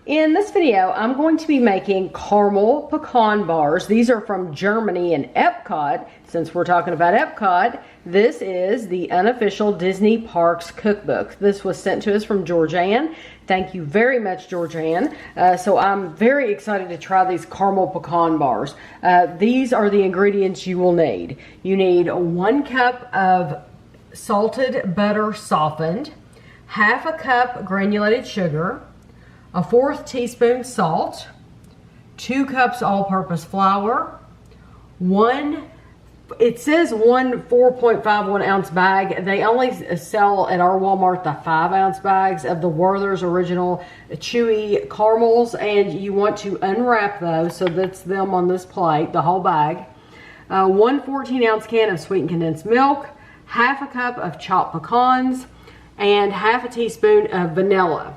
In this video, I'm going to be making caramel pecan bars. These are from Germany and Epcot. Since we're talking about Epcot, this is the Unofficial Disney Parks Cookbook. This was sent to us from Georgianne. Thank you very much, Georgianne. So I'm very excited to try these caramel pecan bars. These are the ingredients you will need. You need 1 cup of salted butter softened, half a cup granulated sugar, a 1/4 teaspoon salt, 2 cups all-purpose flour, it says 1 4.51 ounce bag. They only sell at our Walmart the 5 ounce bags of the Werther's Original Chewy Caramels, and you want to unwrap those, so that's them on this plate, the whole bag. 1 14 ounce can of sweetened condensed milk, half a cup of chopped pecans, and half a teaspoon of vanilla.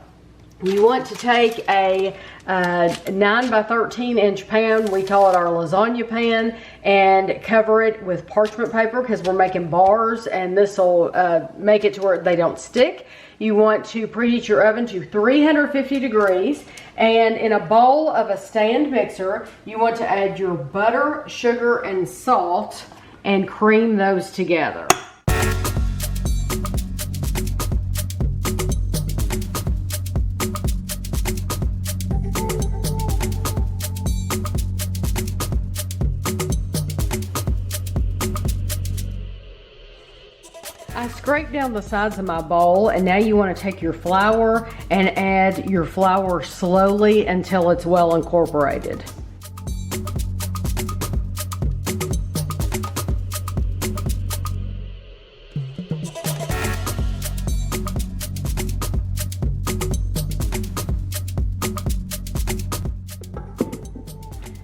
You want to take a 9 by 13 inch pan, we call it our lasagna pan, and cover it with parchment paper because we're making bars, and this will make it to where they don't stick. You want to preheat your oven to 350 degrees, and in a bowl of a stand mixer, you want to add your butter, sugar, and salt and cream those together. I scraped down the sides of my bowl, and now you want to take your flour and add your flour slowly until it's well incorporated.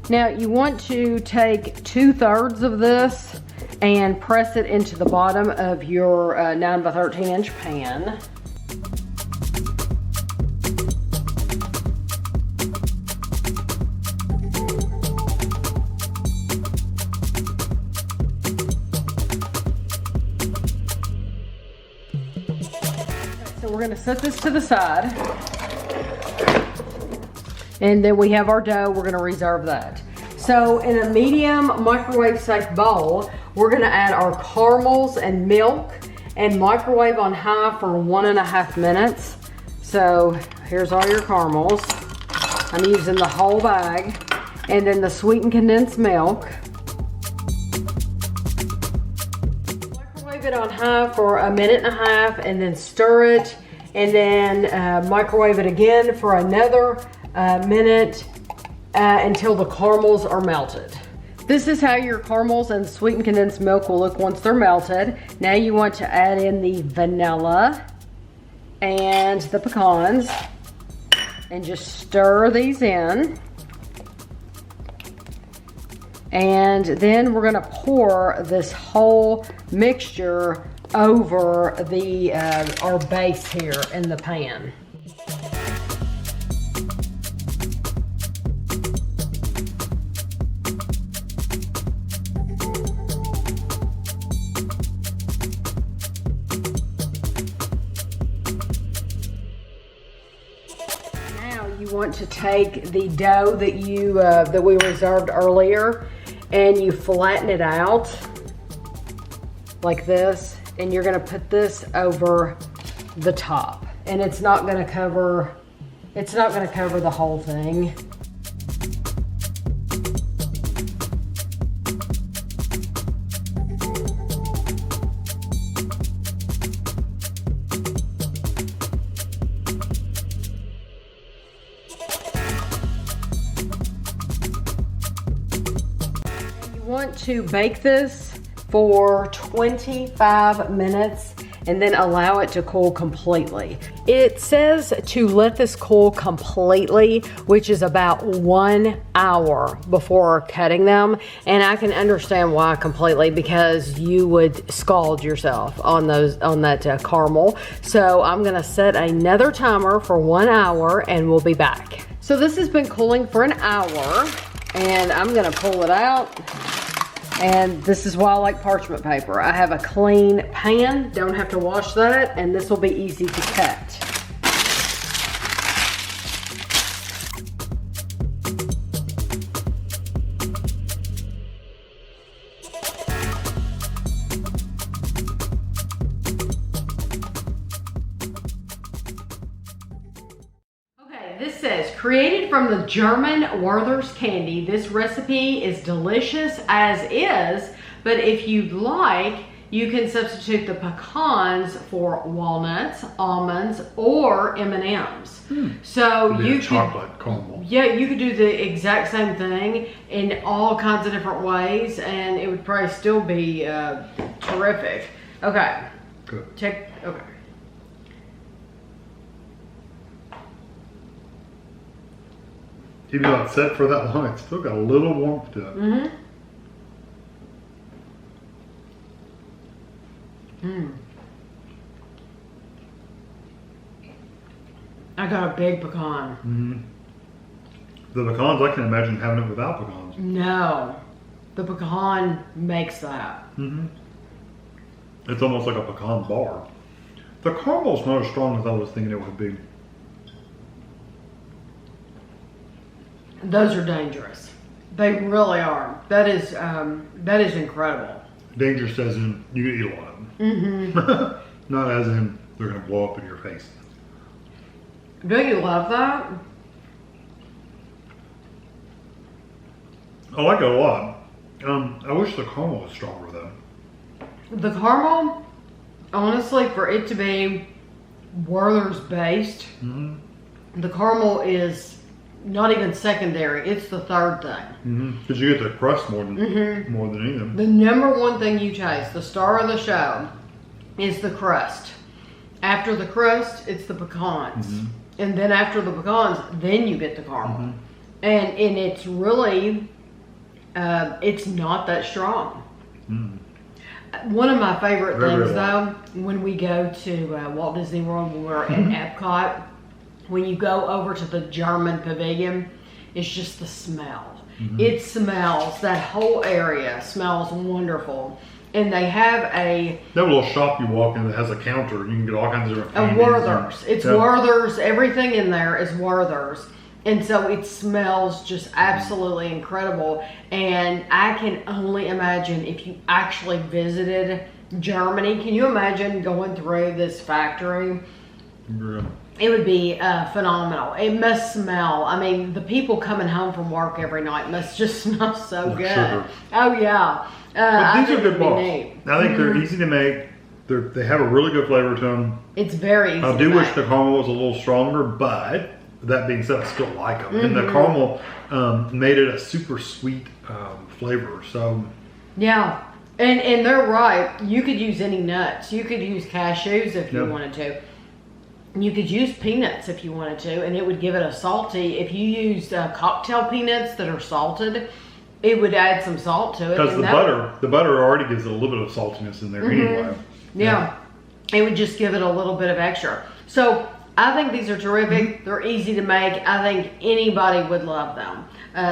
Now you want to take 2/3 of this and press it into the bottom of your 9 by 13 inch pan. So we're going to set this to the side, and then we have our dough. We're going to reserve that. So in a medium microwave safe bowl, we're gonna add our caramels and milk and microwave on high for 1.5 minutes. So here's all your caramels. I'm using the whole bag. And then the sweetened condensed milk. Microwave it on high for 1.5 minutes and then stir it. And then microwave it again for another minute until the caramels are melted. This is how your caramels and sweetened condensed milk will look once they're melted. Now you want to add in the vanilla and the pecans and just stir these in. And then we're going to pour this whole mixture over the our base here in the pan. You want to take the dough that you that we reserved earlier, and you flatten it out like this, and you're going to put this over the top, and it's not going to cover the whole thing. Want to bake this for 25 minutes and then allow it to cool completely. It says to let this cool completely, which is about 1 hour before cutting them. And I can understand why completely, because you would scald yourself on that caramel. So I'm gonna set another timer for 1 hour and we'll be back. So this has been cooling for an hour, and I'm gonna pull it out. And this is why I like parchment paper. I have a clean pan, don't have to wash that, and this will be easy to cut. This says, created from the German Werther's candy, this recipe is delicious as is, but if you'd like, you can substitute the pecans for walnuts, almonds, or M&Ms. So you could, chocolate caramel. Yeah, you could do the exact same thing in all kinds of different ways, and it would probably still be terrific. Okay. Good. Check. Okay. Even though it's set for that long, it's still got a little warmth to it. Mm-hmm. I got a big pecan. Mm-hmm. The pecans, I can imagine having it without pecans. No, the pecan makes that. Mm-hmm. It's almost like a pecan bar. The caramel's not as strong as I was thinking it would be. Those are dangerous. They really are. That is incredible. Dangerous as in you can eat a lot of them. Mm-hmm. Not as in they're going to blow up in your face. Don't you love that? I like it a lot. I wish the caramel was stronger though. The caramel, honestly, for it to be Werther's based, the caramel is not even secondary. It's the third thing. Because you get the crust more than anything. The number one thing you taste, the star of the show, is the crust. After the crust, it's the pecans. And then after the pecans, then you get the caramel. And it's really, it's not that strong. One of my favorite things though, when we go to Walt Disney World, when we're at Epcot, when you go over to the German pavilion, it's just the smell. It smells, that whole area smells wonderful. And they have a little shop you walk in that has a counter. You can get all kinds of different candies. Werther's. It's Werther's. Everything in there is Werther's. And so it smells just absolutely incredible. And I can only imagine if you actually visited Germany. Can you imagine going through this factory? Yeah. It would be phenomenal. It must smell. I mean, the people coming home from work every night must just smell so Like good. sugar. Oh, yeah. But these are good balls. Neat. I think they're easy to make. They have a really good flavor to them. It's very easy I do wish the caramel was a little stronger, but that being said, I still like them. And the caramel made it a super sweet flavor. So yeah, and they're right. You could use any nuts. You could use cashews if you wanted to. You could use peanuts if you wanted to, and it would give it a salty. If you used cocktail peanuts that are salted, it would add some salt to it. Because the butter already gives it a little bit of saltiness in there anyway. Yeah, it would just give it a little bit of extra. So I think these are terrific. They're easy to make. I think anybody would love them.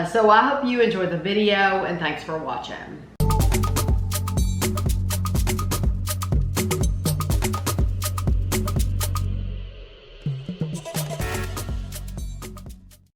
So I hope you enjoyed the video, and thanks for watching.